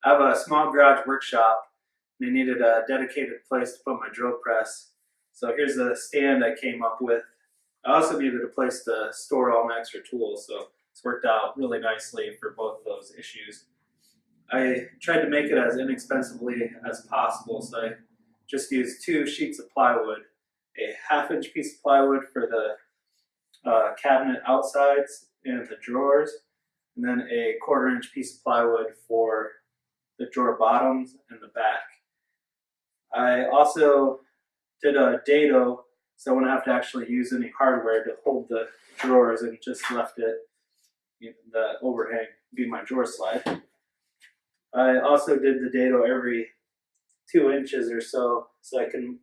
I have a small garage workshop and I needed a dedicated place to put my drill press. So here's the stand I came up with. I also needed a place to store all my extra tools, so it's worked out really nicely for both those issues. I tried to make it as inexpensively as possible, so I just used 2 sheets of plywood, a 1/2-inch piece of plywood for the cabinet outsides and the drawers, and then a 1/4-inch piece of plywood for the drawer bottoms and the back. I also did a dado, so I wouldn't have to actually use any hardware to hold the drawers, and just left it, the overhang, be my drawer slide. I also did the dado every 2 inches or so I can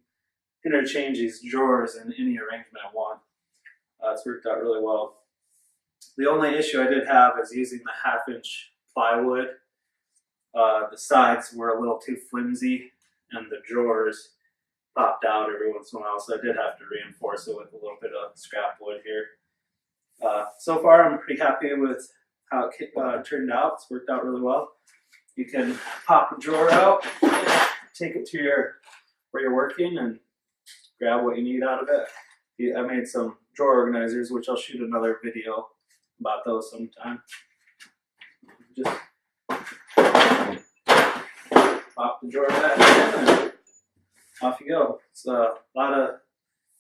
interchange these drawers in any arrangement I want. It's worked out really well. The only issue I did have is using the 1/2-inch plywood. The sides were a little too flimsy and the drawers popped out every once in a while, so I did have to reinforce it with a little bit of scrap wood here. So far I'm pretty happy with how it turned out. It's worked out really well. You can pop a drawer out, take it to where you're working, and grab what you need out of it. I made some drawer organizers, which I'll shoot another video about those sometime. Just pop the drawer back in and off you go. It's a lot of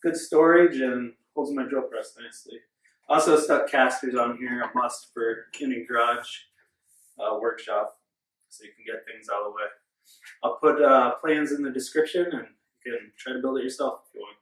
good storage and holds my drill press nicely. Also stuck casters on here, a must for any garage workshop, so you can get things out of the way. I'll put plans in the description, and you can try to build it yourself if you want.